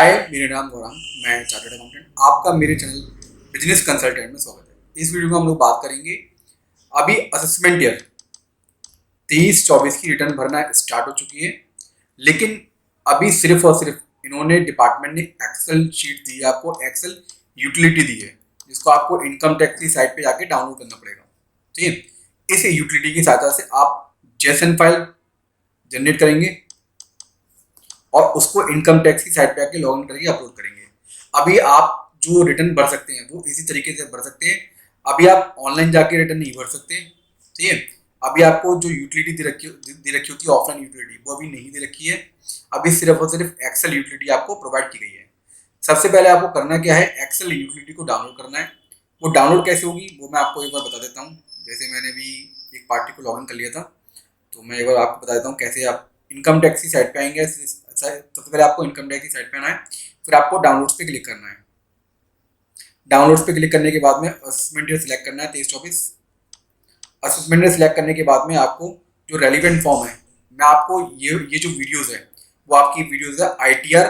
हाय, मेरा नाम गौरांग, मैं चार्टर्ड अकाउंटेंट। आपका मेरे चैनल बिजनेस कंसल्टेंट में स्वागत है। इस वीडियो में हम लोग बात करेंगे अभी असेसमेंट ईयर 23-24 की रिटर्न भरना स्टार्ट हो चुकी है, लेकिन अभी सिर्फ और सिर्फ इन्होंने डिपार्टमेंट ने एक्सेल शीट दी है, आपको एक्सेल यूटिलिटी दी है, जिसको आपको इनकम टैक्स की साइट पे जाके डाउनलोड करना पड़ेगा। ठीक है, इस यूटिलिटी की सहायता से आप जेसन फाइल जनरेट करेंगे और उसको इनकम टैक्स की साइट पे आके लॉगिन करके अपलोड करेंगे। अभी आप जो रिटर्न भर सकते हैं वो इसी तरीके से भर सकते हैं। अभी आप ऑनलाइन जाके रिटर्न नहीं भर सकते, ठीक है। अभी आपको जो यूटिलिटी दे रखी होती है ऑफलाइन यूटिलिटी, वो अभी नहीं दे रखी है। अभी सिर्फ और सिर्फ एक्सेल यूटिलिटी आपको प्रोवाइड की गई है। सबसे पहले आपको करना क्या है, एक्सेल यूटिलिटी को डाउनलोड करना है। वो डाउनलोड कैसे होगी वो मैं आपको एक बार बता देता हूँ। जैसे मैंने भी एक पार्टी को लॉगिन कर लिया था, तो मैं एक बार आपको बता देता हूँ कैसे आप इनकम टैक्स की साइट पे आएंगे। सबसे पहले आपको इनकम टैक्स की साइट पे आना है, फिर आपको डाउनलोड्स पे क्लिक करना है। डाउनलोड्स पे क्लिक करने के बाद में असेसमेंट ईयर सिलेक्ट करना है 23-24। असेसमेंट ईयर सिलेक्ट करने के बाद में आपको जो रेलिवेंट फॉर्म है, मैं आपको ये जो वीडियोस है वो आपकी वीडियोस है ITR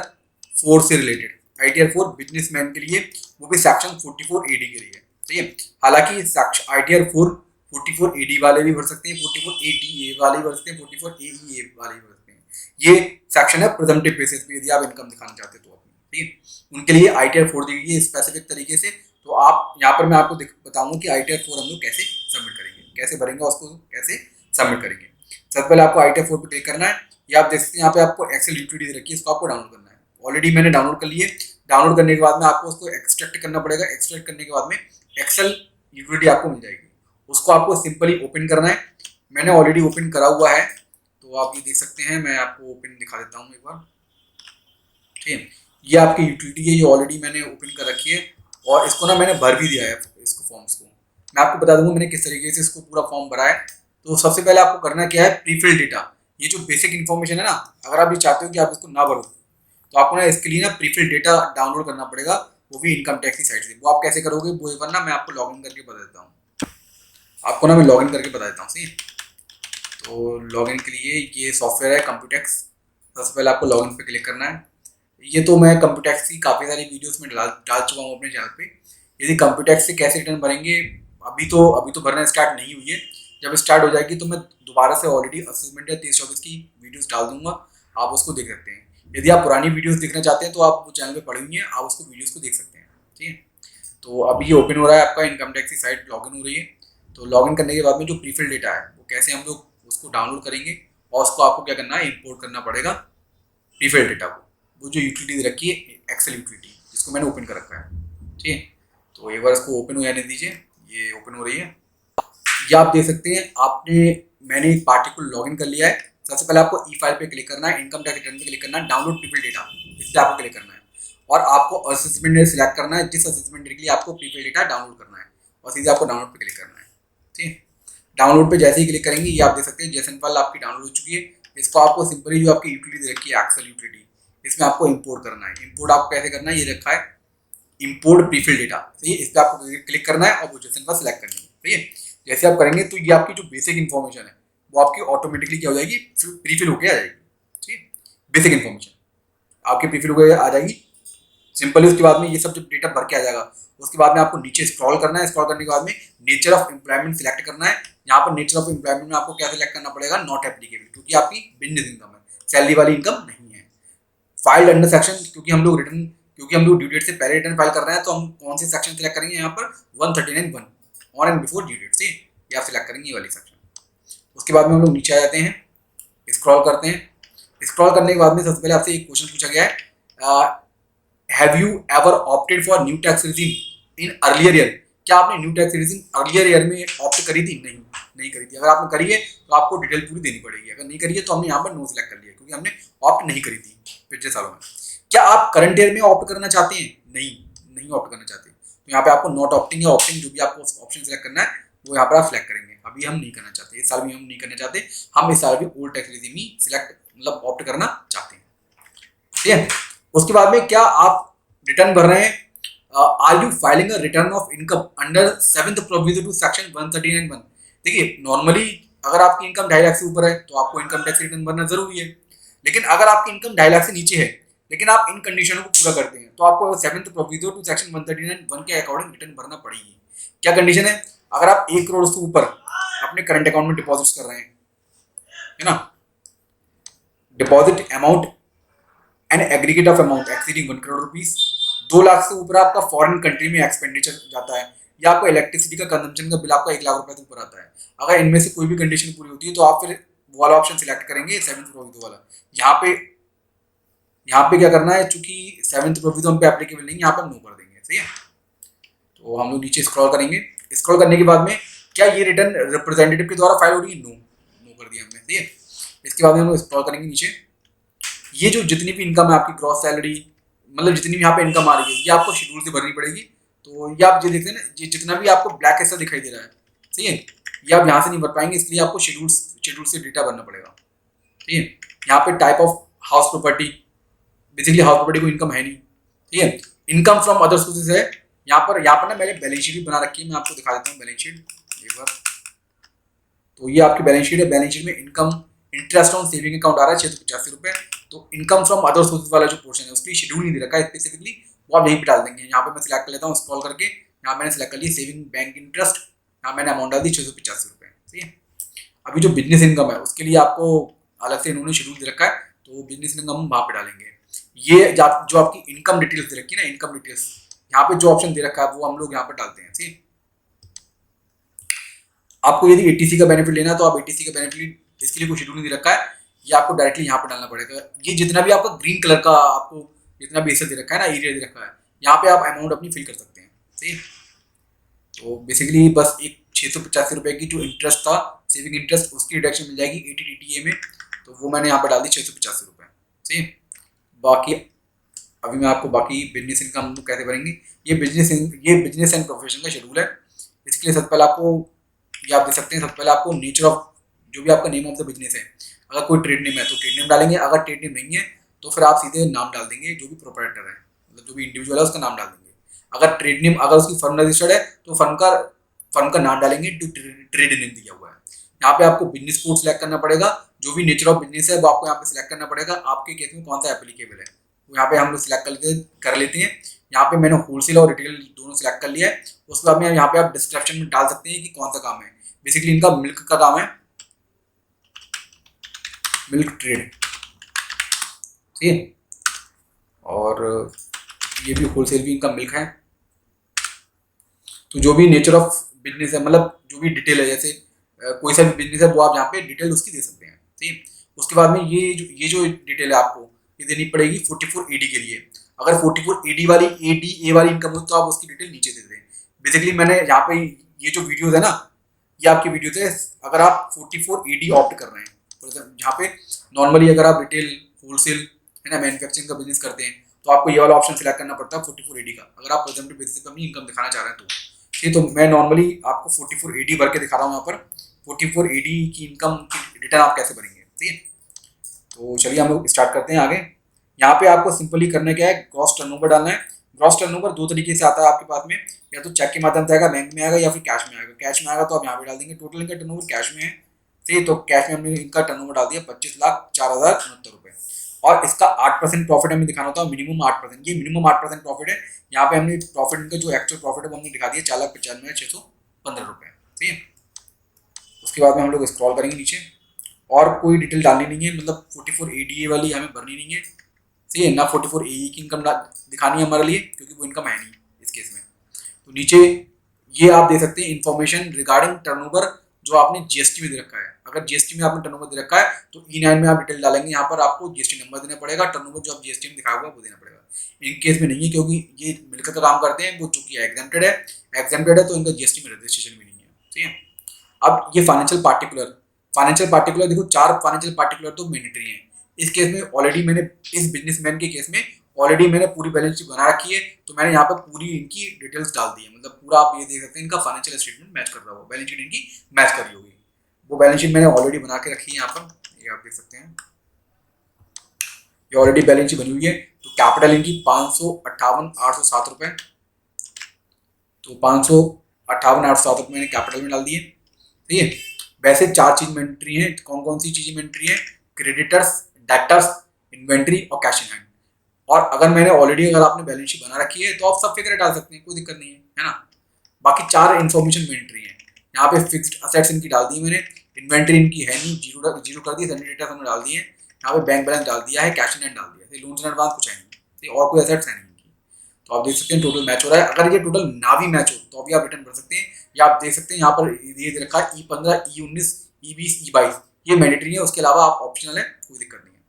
4 से रिलेटेड। ITR 4 बिजनेसमैन के लिए, वो भी सेक्शन 44 AD के लिए, ठीक है। हालांकि ITR 4 44 AD वाले भी भर सकते हैं, 44 ATA वाले भी भर सकते हैं, 44 AEA वाले भी भर सकते हैं। ये सेक्शन है प्रेजेंटिव बेसिस पे, यदि आप इनकम दिखाना चाहते तो अपनी, ठीक है। उनके लिए ITR 4 दी गई है स्पेसिफिक तरीके से। तो आप यहाँ पर मैं आपको बताऊंगा कि ITR 4 हम लोग कैसे सबमिट करेंगे, कैसे भरेंगे, उसको कैसे सबमिट करेंगे। सबसे पहले आपको ITR 4 पे क्लिक करना है। ये आप देख सकते हैं यहाँ पे आपको एक्सेल यूटिलिटी दे रखी है, इसको आपको डाउनलोड करना है। ऑलरेडी मैंने डाउनलोड कर लिए। डाउनलोड करने के बाद में आपको उसको एक्सट्रैक्ट करना पड़ेगा। एक्सट्रैक्ट करने के बाद में एक्सेल यूटिलिटी आपको मिल जाएगी, उसको आपको सिंपली ओपन करना है। मैंने ऑलरेडी ओपन करा हुआ है, तो आप ये देख सकते हैं। मैं आपको ओपन दिखा देता हूँ एक बार, ठीक है। ये आपकी यूटिलिटी है, ये ऑलरेडी मैंने ओपन कर रखी है और इसको ना मैंने भर भी दिया है, इसको फॉर्म्स को। मैं आपको बता दूंगा मैंने किस तरीके से इसको पूरा फॉर्म भरा है। तो सबसे पहले आपको करना क्या है, प्रीफिल डेटा, ये जो बेसिक इन्फॉर्मेशन है ना, अगर आप ये चाहते हो कि आप इसको ना भरो तो आपको ना इसके लिए ना प्रीफिल डेटा डाउनलोड करना पड़ेगा, वो भी इनकम टैक्स की साइट से। वो आप कैसे करोगे वो एक बार ना मैं आपको लॉगिन करके बता देता हूँ। आपको ना मैं लॉगिन करके बता देता हूँ, सही। तो लॉगिन के लिए ये सॉफ्टवेयर है कंप्यूटेक्स। सबसे पहले आपको लॉगिन पे क्लिक करना है। ये तो मैं कंप्यूटेक्स की काफ़ी सारी वीडियोस में डाल चुका हूँ अपने चैनल पे। यदि कंप्यूटेक्स से कैसे रिटर्न भरेंगे, अभी तो भरना स्टार्ट नहीं हुई है। जब स्टार्ट हो जाएगी तो मैं दोबारा से ऑलरेडी असेसमेंट 23-24 की वीडियोस डाल दूंगा, आप उसको देख सकते हैं। यदि आप पुरानी वीडियोस देखना चाहते हैं तो आप वो चैनल पे पड़े हुई हैं, आप उसको वीडियोस को देख सकते हैं, ठीक है। तो अभी ये ओपन हो रहा है, आपका इनकम टैक्स की साइट लॉगिन हो रही है। तो लॉगिन करने के बाद में जो प्रीफिल डेटा है वो कैसे हम लोग उसको डाउनलोड करेंगे, और उसको आपको क्या करना है, इम्पोर्ट करना पड़ेगा प्रीफिल डेटा को। वो जो यूटिलिटी दे रखी है एक्सेल यूटिलिटी, जिसको मैंने ओपन कर रखा है, ठीक है। तो एक बार इसको ओपन हो जाने दीजिए। ये ओपन हो रही है, ये आप देख सकते हैं। मैंने एक पार्टी को लॉगिन कर लिया है। सबसे पहले आपको ई फाइल पे क्लिक करना है, इनकम टैक्स रिटर्न पे क्लिक करना है, डाउनलोड प्रीफिल डेटा, इस पर आपको क्लिक करना है और आपको असेसमेंट सिलेक्ट करना है, जिस असेसमेंट के लिए आपको प्रीफिल डेटा डाउनलोड करना है, और सीधे आपको डाउनलोड पे क्लिक करना है, ठीक है। डाउनलोड पे जैसे ही क्लिक करेंगे ये आप देख सकते हैं जेसन फाइल आपकी डाउनलोड हो चुकी है। इसको आपको सिंपली जो आपकी यूटिलिटी दे रखी है एक्सेल यूटिलिटी, इसमें आपको इंपोर्ट करना है। इंपोर्ट आपको कैसे करना है, ये रखा है इंपोर्ट प्रीफिल डेटा, सही है। इस पर आपको क्लिक करना है और वो जेसन फाइल सिलेक्ट करनी है, ठीक है। जैसे आप करेंगे तो ये आपकी जो बेसिक इन्फॉर्मेशन है वो आपकी ऑटोमेटिकली क्या हो जाएगी, प्रीफिल होकर आ जाएगी, ठीक है। बेसिक इन्फॉर्मेशन आपकी प्रीफिल होकर आ जाएगी सिंपली। उसके बाद में ये सब जब डेटा भर के आ जाएगा, उसके बाद में आपको नीचे स्क्रॉल करना है। स्क्रॉल करने के बाद में नेचर ऑफ एम्प्लॉयमेंट सिलेक्ट करना है। यहाँ पर नेचर ऑफ एम्प्लॉयमेंट में आपको क्या सिलेक्ट करना पड़ेगा, नॉट एप्लीकेबल, क्योंकि आपकी बिजनेस इनकम है, सैलरी वाली इनकम नहीं है। फाइल अंडर सेक्शन, क्योंकि हम लोग ड्यू डेट से पहले रिटर्न फाइल कर रहे हैं, तो हम कौन से सेक्शन सिलेक्ट करेंगे, यहाँ पर 139(1) on and before due date से, ये आप सिलेक्ट करेंगे, ये वाली सेक्शन। उसके बाद में हम लोग नीचे आ जाते हैं, स्क्रॉल करते हैं। स्क्रॉल करने के बाद में सबसे पहले आपसे एक क्वेश्चन पूछा गया है, have you ever opted for new tax regime in earlier year. क्या आपने new tax regime earlier year में ऑप्ट करी थी? नहीं करी थी। अगर आपने करी है तो आपको डिटेल पूरी देनी पड़ेगी। अगर नहीं करी है तो हमने यहाँ पर नो सिलेक्ट कर लिया, क्योंकि हमने ऑप्ट नहीं करी थी पिछले सालों में। क्या आप करंट ईयर में ऑप्ट करना चाहते हैं? नहीं ऑप्ट करना चाहते, तो यहाँ पे आपको नॉट ऑप्टिंग या ऑप्टिंग, जो भी आपको ऑप्शन सिलेक्ट करना है वो यहाँ पर आप सिलेक्ट करेंगे। अभी हम नहीं करना चाहते, इस साल भी हम नहीं करना चाहते। हम इस साल भी ओल्ड टैक्स रिजीम ही सिलेक्ट मतलब ऑप्ट करना चाहते हैं, ठीक है। उसके बाद में क्या आप रिटर्न भर रहे हैं, are you filing a return of income under 7th provision to section 139(1)। देखिए, नॉर्मली अगर आपकी इनकम 2.5 लाख से ऊपर है तो आपको इनकम टैक्स रिटर्न भरना जरूरी है। लेकिन अगर आपकी इनकम 2.5 लाख से नीचे है लेकिन आप इन कंडीशनों को पूरा करते हैं तो आपको 7th प्रोविजो टू सेक्शन 139(1) के अकॉर्डिंग रिटर्न भरना पड़ेगी। क्या कंडीशन है? अगर आप 1 करोड़ से ऊपर अपने करंट अकाउंट में डिपॉजिट कर रहे हैं, है ना, deposit amount and aggregate of amount exceeding 1 crore rupees, 2 lakh से ऊपर आपका फॉरेन कंट्री में एक्सपेंडिचर जाता है, या आपका इलेक्ट्रिसिटी का कंजम्पशन का बिल आपका 1 लाख रुपए से ऊपर आता है, अगर इनमें से कोई भी कंडीशन पूरी होती है तो आप फिर वो वाला ऑप्शन सिलेक्ट करेंगे 7th प्रोविजो वाला। यहाँ पे क्या करना है, चूंकि 7th प्रोविजो हम पे एप्लीकेबल नहीं है, यहाँ पे हम नो कर देंगे। सही है, तो हम लोग नीचे स्क्रॉल करेंगे। स्क्रॉल करने के बाद में क्या ये रिटर्न रिप्रेजेंटेटिव के द्वारा फाइल हो रही है? नो, नो कर दिया हमने। सही है, इसके बाद में हम लोग स्क्रॉल करेंगे नीचे। ये जो जितनी भी इनकम है आपकी, ग्रॉस सैलरी, मतलब जितनी भी यहाँ पे इनकम आ रही है, ये आपको शेड्यूल से भरनी पड़ेगी। तो ये आप जो देखते हैं ना, ये जितना भी आपको ब्लैक ऐसा दिखाई दे रहा है, सही है, ये आप यहाँ से नहीं भर पाएंगे, इसलिए आपको शेड्यूल से डेटा भरना पड़ेगा। ठीक है, यहाँ पे type of house property, basically house property को इनकम है नहीं। ठीक है, इनकम फ्रॉम अदर सोर्सेज है। यहाँ पर ना मैंने बैलेंस शीट भी बना रखी है, मैं आपको दिखा देता हूँ बैलेंस शीट एक बार। तो ये आपकी बैलेंस शीट है। बैलेंस शीट में income, interest on saving account आ रहा है 685 रुपये। तो इनकम फ्रॉम अदर सोर्सेज वाला जो पोर्शन है उसकी शेड्यूल नहीं दे रखा है स्पेसिफिकली, वो आप यहीं पे डाल देंगे। यहाँ पे मैं सिलेक्ट कर लेता हूँ, स्क्रॉल करके यहाँ मैंने सिलेक्ट कर लिया सेविंग बैंक इंटरेस्ट, यहाँ मैंने अमाउंट डाल दी 685 रुपये। ठीक है, अभी जो बिजनेस इनकम है उसके लिए आपको अलग से इन्होंने शेड्यूल दे रखा है, तो बिजनेस इनकम हम वहाँ पे डालेंगे। ये जो आपकी इनकम डिटेल्स दे रखी है ना, इनकम डिटेल्स, यहाँ पे जो ऑप्शन दे रखा है वो हम लोग यहाँ पर डालते हैं। ठीक है, आपको यदि एटीसी का बेनिफिट लेना है तो आप एटीसी का बेनिफिट, इसके लिए कोई शेड्यूल नहीं दे रखा है, ये आपको डायरेक्टली यहाँ पर डालना पड़ेगा। ये जितना भी आपका ग्रीन कलर का आपको जितना भी दे रखा है ना, एरिया दे रखा है, यहाँ पे आप अमाउंट अपनी फिल कर सकते हैं। ठीक है, तो बेसिकली बस एक 685 रुपये की जो इंटरेस्ट था, सेविंग इंटरेस्ट, उसकी डिडक्शन मिल जाएगी 80 DTA में, तो वो मैंने यहाँ पर डाल दी 685 रुपये। ठीक है, बाकी अभी मैं आपको बाकी बिजनेस इनकम कैसे भरेंगे, ये बिजनेस एंड प्रोफेशन का शेड्यूल है। इसके लिए सबसे पहले आपको, ये आप देख सकते हैं, सबसे पहले आपको नेचर ऑफ, जो भी आपका नेम ऑफ द बिजनेस है, अगर कोई ट्रेड नेम है तो ट्रेड नेम डालेंगे, अगर ट्रेड नेम नहीं है तो फिर आप सीधे नाम डाल देंगे, जो भी प्रोप्राइटर है, मतलब जो भी इंडिविजुअल है उसका नाम डाल देंगे। अगर ट्रेड नेम, अगर उसकी फर्म रजिस्टर्ड है तो फर्म का नाम डालेंगे, जो ट्रेड नेम दिया हुआ है। यहाँ पे आपको बिजनेस कोड सिलेक्ट करना पड़ेगा, जो भी नेचर ऑफ बिजनेस है वो आपको यहाँ पे सिलेक्ट करना पड़ेगा, आपके केस में कौन सा एप्लीकेबल है वो यहाँ पे हम लोग सिलेक्ट कर लेते हैं। यहाँ पे मैंने होलसेल और रिटेल दोनों सिलेक्ट कर लिया है। उसके बाद में यहाँ पे आप डिस्क्रिप्शन में डाल सकते हैं कि कौन सा काम है। बेसिकली इनका मिल्क का काम है, मिल्क ट्रेड। ठीक है, और ये भी होलसेल भी इनका मिल्क है। तो जो भी नेचर ऑफ बिजनेस है, मतलब जो भी डिटेल है, जैसे कोई सा भी बिजनेस है वो आप यहाँ पे डिटेल उसकी दे सकते हैं। ठीक है, उसके बाद में ये जो डिटेल है आपको ये देनी पड़ेगी 44 AD के लिए। अगर 44 AD वाली ADA वाली इनकम हो तो आप उसकी डिटेल नीचे दे दें। बेसिकली मैंने यहाँ पे ये जो वीडियोज है ना, ये आपकी वीडियो थे अगर आप 44 AD ऑप्ट कर रहे हैं, यहाँ पे नॉर्मली अगर आप रिटेल, होलसेल, है ना, मैन्युफैक्चरिंग का बिजनेस करते हैं तो आपको ये वाला ऑप्शन सिलेक्ट करना पड़ता है 44 AD का, अगर आप प्रेजेंटिव बेसिस पर अपनी इनकम दिखाना चाह रहे हैं तो। ठीक, तो मैं नॉर्मली आपको 44 AD भर के दिखा रहा हूँ यहाँ पर, 44 AD की इनकम की रिटर्न आप कैसे भरेंगे। ठीक है, तो चलिए हम लोग स्टार्ट करते हैं आगे। यहाँ पे आपको सिंपली करना क्या है, ग्रॉस टर्नओवर डालना है। ग्रॉस टर्नओवर दो तरीके से आता है आपके पास में, या तो चेक के माध्यम से आएगा, बैंक में आएगा, या फिर कैश में आएगा। कैश में आएगा तो आप यहाँ पे डाल देंगे टोटल इनका टर्नओवर कैश में है। ठीक, तो कैश में हमने इनका टर्नओवर डाल दिया 25,04,069 रुपये, और इसका 8% प्रॉफिट हमें दिखाना होता है, मिनिमम 8%। ये मिनिमम 8% प्रॉफिट है। यहाँ पे हमने प्रॉफिट, इनका जो एक्चुअल प्रॉफिट है वो हमने दिखा दिया 4,95,615 रुपये। ठीक है, उसके बाद में हम लोग स्क्रॉल करेंगे नीचे, और कोई डिटेल डालनी नहीं है, मतलब 44 ADA वाली हमें भरनी नहीं है। सही है ना, 44 AE की इनकम दिखानी है हमारे लिए, क्योंकि वो इनकम है नहीं इस केस में। तो नीचे ये आप दे सकते हैं इन्फॉर्मेशन रिगार्डिंग टर्नओवर जो आपने GST में दे रखा है। अगर GST में आपने टर्नओवर दे रखा है तो E9 में आप डिटेल डालेंगे, यहाँ पर आपको GST नंबर देना पड़ेगा, टर्नओवर जो आप GST में दिखाया हुआ है वो देना पड़ेगा। इन केस में नहीं है, क्योंकि ये मिलकर का काम करते हैं, वो चूंकि एग्जेम्प्टेड है तो इनका GST में रजिस्ट्रेशन भी नहीं है। ठीक है, अब ये फाइनेंशियल पार्टिकुलर देखो, 4 फाइनेंशियल पार्टिकुलर तो मैंडेटरी हैं। इस केस में ऑलरेडी मैंने, इस बिजनेसमैन के केस में ऑलरेडी मैंने पूरी बैलेंस शीट बना रखी है, तो मैंने यहाँ पर पूरी इनकी डिटेल्स डाल दी है। मतलब पूरा आप ये देख सकते हैं इनका फाइनेंशियल स्टेटमेंट मैच कर रहा होगा, बैलेंस शीट इनकी मैच कर रही होगी। वो बैलेंस शीट मैंने ऑलरेडी बना के रखी है यहाँ पर, ये आप देख सकते हैं, ये ऑलरेडी बैलेंस शीट बनी हुई है। तो कैपिटल इनकी 558,807 रुपये, तो 558,807 रुपये मैंने कैपिटल में डाल दिए। ठीक है, वैसे 4 चीज में एंट्री है। कौन कौन सी चीजें में एंट्री है? क्रेडिटर्स, डेटर्स, इन्वेंट्री और कैश इन हैंड। और अगर मैंने ऑलरेडी अगर आपने बैलेंस शीट बना रखी है तो आप सब फिगर डाल सकते हैं, कोई दिक्कत नहीं है ना। बाकी 4 इन्फॉर्मेशन मेंट्री है। यहाँ पे फिक्स्ड असेट्स इनकी डाल दी मैंने, इन्वेंट्री इनकी है नहीं, जीरो कर दी, सनी डेटा हमने डाल दिए, यहाँ पे बैंक बैलेंस डाल दिया है, कैश इन हैंड डाल दिया है, लोन्स एंड एडवांस कुछ है नहीं, और कोई असेट्स है नहीं इनकी। तो आप देख सकते हैं टोटल मैच हो रहा है। अगर ये टोटल ना भी मैच हो तो भी आप रिटर्न भर सकते हैं, या आप देख सकते हैं यहाँ पर ये दे रखा है E15, E19, E20, E22, ये मैंडेटरी है, उसके अलावा आप ऑप्शनल है, कोई दिक्कत नहीं है।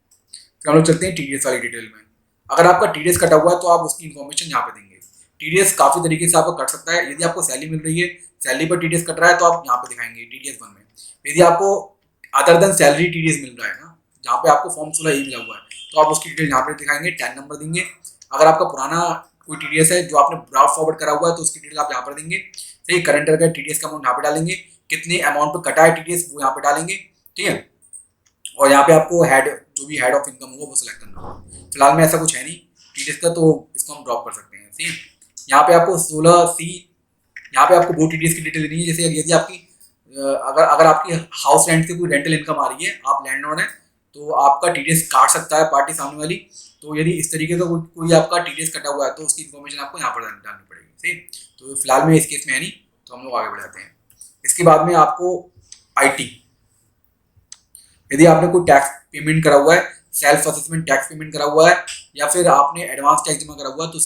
फिर हम लोग चलते हैं टीडीएस वाली डिटेल में। अगर आपका टीडीएस कटा हुआ है तो आप उसकी इन्फॉर्मेशन यहाँ पे देंगे। टीडीएस काफी तरीके से आपको कट सकता है। यदि आपको सैलरी मिल रही है, सैलरी पर टीडीएस कट रहा है तो आप यहाँ पे दिखाएंगे टीडीएस 1 में। यदि आपको अदर देन सैलरी टीडीएस मिल रहा है ना, जहाँ पे आपको फॉर्म 16 मिला हुआ है, तो आप उसकी डिटेल यहाँ पे दिखाएंगे, टैन नंबर देंगे। अगर आपका पुराना कोई टीडीएस है जो आपने ब्राउज फॉरवर्ड करा हुआ है तो उसकी डिटेल आप यहाँ पर देंगे। सही, करंट का टीडीएस का अमाउंट यहाँ पे डालेंगे, कितने अमाउंट पर कटा है टीडीएस वो यहाँ पे डालेंगे, ठीक है। और यहाँ पे आपको हेड, जो भी हेड ऑफ इनकम होगा वो सिलेक्ट करना होगा। फिलहाल में ऐसा कुछ है नहीं टीडीएस का, तो इसको हम ड्रॉप कर सकते हैं। ठीक है, यहाँ पे आपको 16C, यहाँ पे आपको वो टीडीएस की डिटेल देनी है। जैसे यदि आपकी अगर आपकी हाउस रेंट से कोई रेंटल इनकम आ रही है, आप लैंडलॉर्ड है, तो आपका टीडीएस काट सकता है पार्टी सामने वाली। तो यदि इस तरीके का कोई आपका टीडीएस कटा हुआ है तो उसकी इन्फॉर्मेशन आपको यहाँ पर डालनी पड़ेगी। ठीक, तो फिलहाल में इस केस में है नहीं, तो हम लोग आगे बढ़ाते हैं। इसके बाद में आपको IT, यदि आपने कोई टैक्स पेमेंट करा हुआ है, सेल्फ असेसमेंट टैक्स पेमेंट करा हुआ है, या फिर आपने एडवांस टैक्स जमा करा हुआ है, तो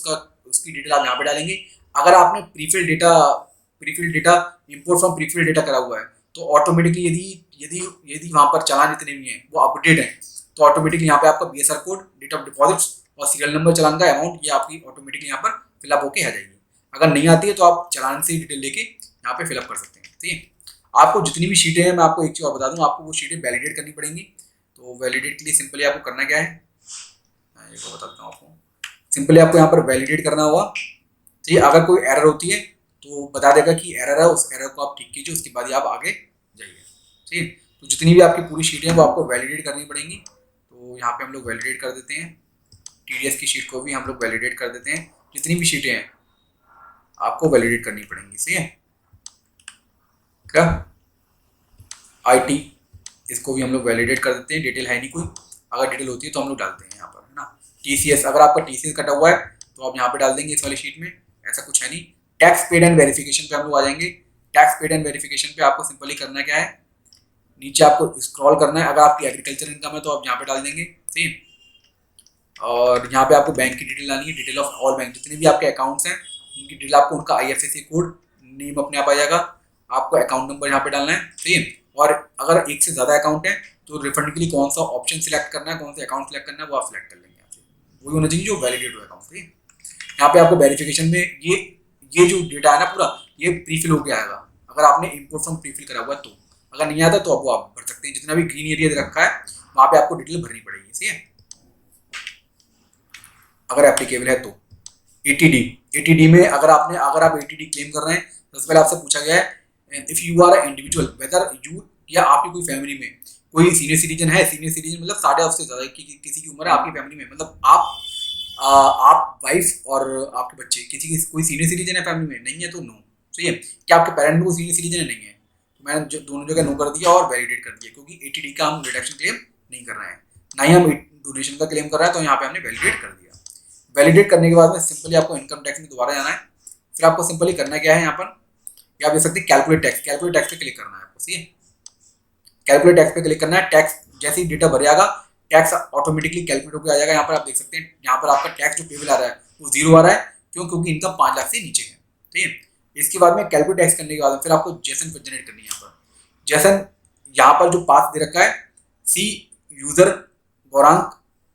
उसकी डिटेल आप यहाँ पे डालेंगे। अगर आपने prefill data import from prefill data करा हुआ है तो ऑटोमेटिकली यदि वहाँ पर चालान जितने भी हैं वो अपडेट है, तो ऑटोमेटिकली यहाँ पे आपका BSR code, date of deposits और सीरियल नंबर, चालान का अमाउंट, ये आपकी ऑटोमेटिकली यहाँ पर फिलअप होके आ जाएगी। अगर नहीं आती है तो आप चालान से डिटेल लेके यहाँ पे फिलअप कर सकते हैं। ठीक है, आपको जितनी भी शीटें हैं, मैं आपको एक चीज़ और बता दूँ, आपको वो शीटें वैलिडेट करनी पड़ेंगी। तो वैलिडेट के लिए सिंपली आपको करना क्या है, मैं ये बताता हूँ आपको। सिंपली आपको यहाँ पर वैलिडेट करना होगा। ठीक है, अगर कोई एरर होती है तो बता देगा कि एरर है, उस एरर को आप ठीक कीजिए, उसके बाद ही आप आगे जाइए। ठीक है, तो जितनी भी आपकी पूरी शीटें हैं वो आपको वैलिडेट करनी पड़ेंगी। तो यहाँ पे हम लोग वैलिडेट कर देते हैं, टीडीएस की शीट को भी हम लोग वैलिडेट कर देते हैं। जितनी भी शीटें हैं आपको वैलिडेट करनी पड़ेंगी। सही है क्या, IT, इसको भी हम लोग वैलिडेट कर देते हैं। डिटेल है नहीं कोई, अगर डिटेल होती है तो हम लोग डालते हैं यहाँ पर, है ना। TCS, अगर आपका TCS कटा हुआ है तो आप यहाँ पे डाल देंगे इस वाली शीट में, ऐसा कुछ है नहीं। टैक्स पेड एंड वेरिफिकेशन पे हम लोग आ जाएंगे। टैक्स पेड एंड वेरिफिकेशन पे आपको सिंपली करना क्या है, नीचे आपको स्क्रॉल करना है। अगर आपकी एग्रीकल्चर इनकम है तो आप यहाँ पे डाल देंगे। ठीक है, और यहाँ पे आपको बैंक की डिटेल डालनी है, डिटेल ऑफ ऑल बैंक, जितने भी आपके अकाउंट्स हैं उनकी डिटेल, आपको उनका IFSC कोड, नेम अपने आप आ जाएगा, आपको अकाउंट नंबर यहाँ पे डालना है। ठीक है, और अगर एक से ज़्यादा अकाउंट है तो रिफंड के लिए कौन सा ऑप्शन सिलेक्ट करना है, कौन सा अकाउंट सिलेक्ट करना है, वो आप सिलेक्ट कर लेंगे। यहाँ से वही होना चाहिए जो वैलिडेट हुआ अकाउंट। ठीक है, यहाँ पे आपको वेरिफिकेशन में ये जो डेटा है ना पूरा, ये प्रीफिल होके आएगा। अगर आपने इम्पोर्ट फ्रॉम प्रीफिल करा हुआ है तो, अगर नहीं आता तो अब वो आप भर सकते हैं। जितना भी ग्रीन एरिया रखा है वहाँ पे आपको डिटेल भरनी पड़ेगी। ठीक है, अगर एप्लीकेबल है तो। ATD में अगर आप ATD क्लेम कर रहे हैं, सबसे पहले आपसे पूछा गया है if you are individual whether you, या आपकी कोई फैमिली में कोई सीनियर सिटीजन है। सीनियर सिटीजन मतलब 60 से ज़्यादा किसी की उम्र है आपकी फैमिली में, मतलब आप वाइफ और आपके बच्चे, किसी की कोई सीनियर सिटीजन है फैमिली में, नहीं है तो नो। सही है, क्या आपके पेरेंट में कोई सीनियर सिटीजन है, नहीं है, तो मैंने दोनों जगह नो कर दिया और वैलिडेट कर दिया, क्योंकि ATD का हम रिडक्शन क्लेम नहीं कर रहे हैं, ना ही हम डोनेशन का क्लेम कर रहे हैं, तो यहाँ पे हमने वैलिडेट कर दिया। वैलिडेट करने के बाद में सिंपली आपको इनकम टैक्स में दोबारा जाना है। फिर आपको सिंपली करना क्या है, यहाँ पर या आप देख सकते हैं कैलकुलेट टैक्स पे क्लिक करना है आपको। सही है, कैलकुलेट टैक्स पे क्लिक करना है। टैक्स जैसे ही डेटा भर जाएगा, टैक्स ऑटोमेटिकली कैलकुलेट होकर आ जाएगा। यहाँ पर आप देख सकते हैं, यहाँ पर आपका टैक्स जो पेबल आ रहा है वो 0 आ रहा है, क्यों, क्योंकि इनकम 5 लाख से नीचे है। ठीक है, इसके बाद में कैलकुलेट टैक्स करने के बाद फिर आपको जेसन जनरेट करनी है। यहाँ पर जेसन, यहाँ पर जो पाथ दे रखा है, सी यूजर गौरांग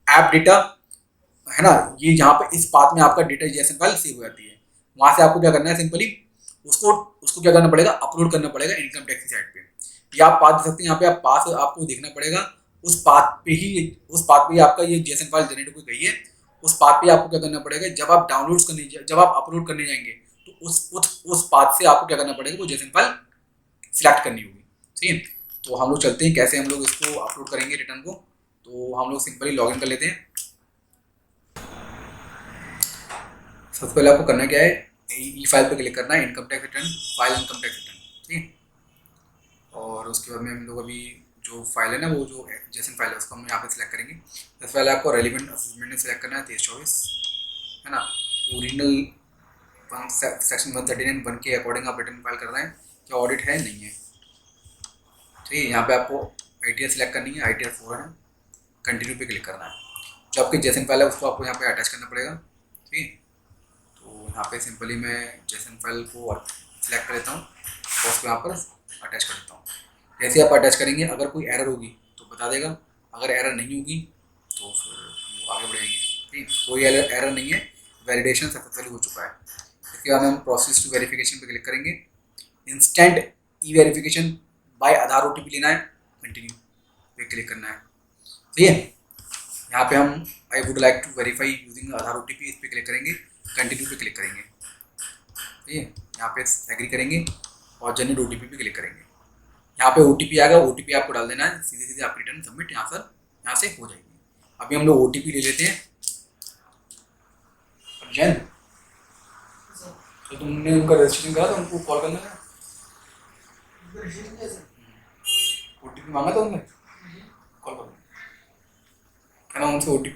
ऐप डेटा, है ना, ये यहाँ पे इस पाथ में आपका डेटा जेसन फाइल सेव हो जाती है। वहाँ से आपको क्या करना है, सिंपली उसको क्या करना पड़ेगा, अपलोड करना पड़ेगा इनकम टैक्स की साइट पे। या आप पाथ देख सकते हैं, यहाँ पे आप पाथ आपको देखना पड़ेगा, उस पाथ पे ही आपका ये जेसन फाइल जनरेट हो गई है। उस पाथ पे आपको क्या करना पड़ेगा, जब आप जब आप अपलोड करने जाएंगे तो उस पाथ से आपको क्या करना पड़ेगा, वो जेसन फाइल सिलेक्ट करनी होगी। ठीक है, तो हम लोग चलते हैं कैसे हम लोग इसको अपलोड करेंगे रिटर्न को। तो हम लोग सिंपली लॉग इन कर लेते हैं। सबसे पहले आपको करना क्या है, ई फाइल पे क्लिक करना है, income tax return file, income tax return. ठीक है, और उसके बाद में हम लोग अभी जो फाइल है ना, वो जो जेसन फाइल है उसको हम यहाँ पे सिलेक्ट करेंगे। सबसे पहले आपको रेलिवेंट असेसमेंट में सिलेक्ट करना है 23-24, है ना। ओरिजिनल सेक्शन 139(1) के अकॉर्डिंग आप रिटर्न फाइल कर रहे हैं, क्या ऑडिट है नहीं है। ठीक है, यहाँ पे आपको ITR सिलेक्ट करनी है, ITR 4 है, कंटिन्यू पे क्लिक करना है। जो आपकी जेसन फाइल है उसको आपको यहाँ पे अटैच करना पड़ेगा। ठीक है, तो यहाँ पे सिंपली मैं जेसन फाइल को सिलेक्ट कर लेता हूँ और उसको यहाँ पर अटैच कर देता हूँ। जैसे आप अटैच करेंगे, अगर कोई एरर होगी तो बता देगा, अगर एरर नहीं होगी तो फिर हम आगे बढ़ेंगे। ठीक है, कोई एरर नहीं है, वैलिडेशन सक्सेसफुल हो चुका है। इसके बाद हम प्रोसेस टू वेरिफिकेशन पे क्लिक करेंगे। इंस्टेंट ई वेरिफिकेशन बाय आधार OTP लेना है, कंटिन्यू पे क्लिक करना है। ठीक है, यहाँ पे हम I would like to verify using Aadhaar OTP, इस पर क्लिक करेंगे, कंटिन्यू पे क्लिक करेंगे। ठीक है, यहाँ पे एग्री करेंगे और जनरेट OTP पे क्लिक करेंगे। यहाँ पे OTP आएगा, OTP आपको डाल देना है, सीधे सीधे आपकी रिटर्न सबमिट यहाँ से हो जाएगी। अभी हम लोग OTP ले लेते हैं। जैन, तो तुमने उनका रजिस्ट्रेशन करा था, उनको कॉल करना है, OTP मांगा था उनने, कॉल करो, कहना उनसे OTP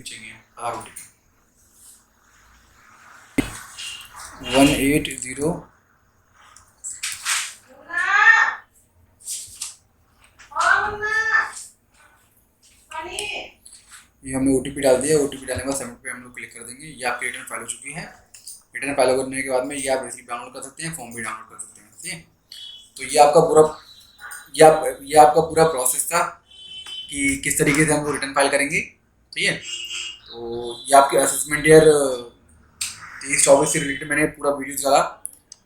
चाहिए, आधार OTP 180। ये हमने OTP डाल दिया। OTP डालने के बाद सबमिट पे हम लोग क्लिक कर देंगे। ये आपकी रिटर्न फाइल हो चुकी है। रिटर्न फाइल करने के बाद में ये आप रिसीप्ट डाउनलोड कर सकते हैं, फॉर्म भी डाउनलोड कर सकते हैं। ठीक है, तो ये आपका पूरा प्रोसेस था कि किस तरीके से हम रिटर्न फाइल करेंगे। ठीक है, तो ये आपके असेसमेंट ईयर 23-24 से रिलेटेड मैंने पूरा वीडियो डाला।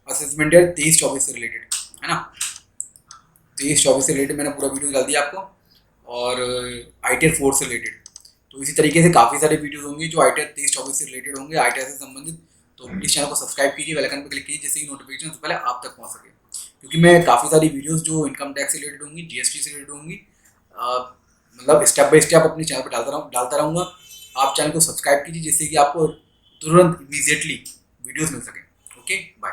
असेसमेंट ईयर 23-24 से रिलेटेड, है ना, 23-24 से रिलेटेड मैंने पूरा वीडियो डाल दिया आपको, और ITR 4 से रिलेटेड। तो इसी तरीके से काफ़ी सारे वीडियोस होंगे जो ITR 23-24 से रिलेटेड होंगे, ITR से संबंधित। तो प्लीज़ चैनल को सब्सक्राइब कीजिए, बेल आइकन पर क्लिक कीजिए, जिससे कि नोटिफिकेशन सबसे पहले आप तक पहुंच सके। क्योंकि मैं काफ़ी सारी वीडियोस जो इनकम टैक्स से रिलेटेड होंगी, GST से रिलेटेड होंगी, मतलब स्टेप बाय स्टेप अपने चैनल पर डालता रहूँगा। आप चैनल को सब्सक्राइब कीजिए, जिससे कि आपको तुरंत इमीडिएटली वीडियोस मिल सके। Okay, bye.